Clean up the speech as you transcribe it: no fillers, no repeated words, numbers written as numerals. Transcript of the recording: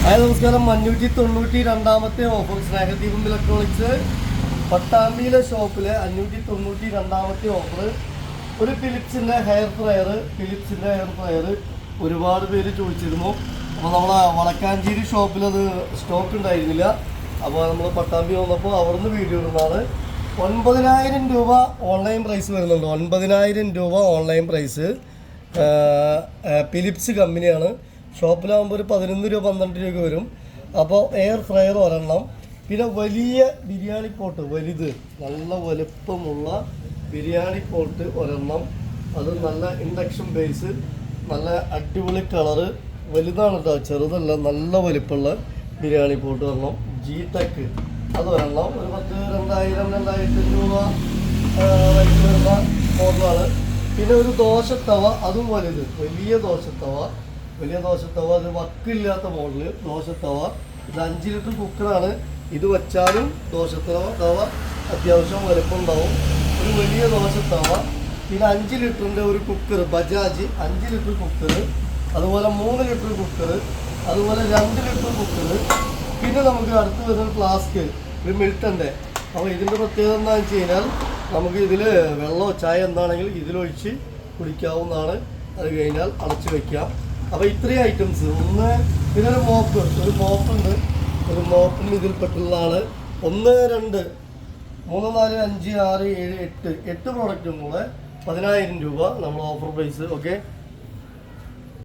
Hi നമസ്കാരം. 592 offer സ്നേഹദീപം electronics പട്ടാമ്പിയിലെ ഷോപ്പിൽ 592 offer. ഒരു ഫിലിപ്സിൻ്റെ ഹെയർ ഫ്രയർ ഒരുപാട് പേര് ചോദിച്ചിരുന്നു. അപ്പോൾ നമ്മളെ വടക്കാഞ്ചേരി ഷോപ്പിൽ അത് സ്റ്റോക്ക് ഉണ്ടായിരുന്നില്ല. അപ്പോൾ നമ്മൾ പട്ടാമ്പി വന്നപ്പോൾ അവിടെ നിന്ന് വീഡിയോ ഇടുന്നതാണ്. 9,000 രൂപ ഓൺലൈൻ പ്രൈസ് വരുന്നുണ്ട്. 9,000 രൂപ ഓൺലൈൻ പ്രൈസ്. ഫിലിപ്സ് കമ്പനിയാണ്. ഷോപ്പിലാകുമ്പോൾ ഒരു 11 രൂപ 12 രൂപ വരും. അപ്പോൾ എയർ ഫ്രയർ ഒരെണ്ണം, പിന്നെ വലിയ ബിരിയാണി പോട്ട്, വലുത് നല്ല വലുപ്പമുള്ള ബിരിയാണി പോട്ട് ഒരെണ്ണം. അത് നല്ല ഇൻഡക്ഷൻ ബേസ്, നല്ല അടിപൊളി കളറ്, വലുതാണ് കേട്ടോ, ചെറുതല്ല, നല്ല വലിപ്പമുള്ള ബിരിയാണി പോട്ട് ഒരെണ്ണം. G-Tech അതൊരെണ്ണം. ഒരു 2,000-2,500 രൂപ റേറ്റ് വരുന്ന മോഡലാണ്. പിന്നെ ഒരു ദോശത്തവ, അതും വലുത്, വലിയ ദോശത്തവ, അത് വക്കില്ലാത്ത മോഡല് ദോശത്തവ. ഇത് 5 ലിറ്റർ കുക്കറാണ്. ഇത് വെച്ചാലും ദോശത്തവ അത്യാവശ്യം വലുപ്പം ഉണ്ടാവും. ഒരു വലിയ ദോശത്തവ. പിന്നെ 5 ലിറ്ററിൻ്റെ ഒരു കുക്കർ, ബജാജ് 5 ലിറ്റർ കുക്കർ, അതുപോലെ 3 ലിറ്റർ കുക്കർ, അതുപോലെ 2 ലിറ്റർ കുക്കർ. പിന്നെ നമുക്ക് അടുത്ത് വരുന്ന ഫ്ലാസ്ക്, ഒരു മിൽട്ടൻ്റെ. അപ്പോൾ ഇതിൻ്റെ പ്രത്യേകത എന്താണെന്ന് വെച്ച് കഴിഞ്ഞാൽ നമുക്ക് ഇതിൽ വെള്ളമോ ചായ എന്താണെങ്കിലും ഇതിലൊഴിച്ച് കുടിക്കാവുന്നതാണ്. അത് കഴിഞ്ഞാൽ അടച്ച് വയ്ക്കാം. അപ്പോൾ ഇത്രയും ഐറ്റംസ്. ഒന്ന്, പിന്നെ ഒരു മോപ്പുണ്ട്. ഒരു മോപ്പിന് ഇതിൽപ്പെട്ടുള്ളതാണ്. 1, 2, 3, 4, 5, 6, 7, 8 പ്രോഡക്റ്റും കൂടെ 10,000 രൂപ നമ്മൾ ഓഫർ പ്രൈസ്. ഓക്കെ.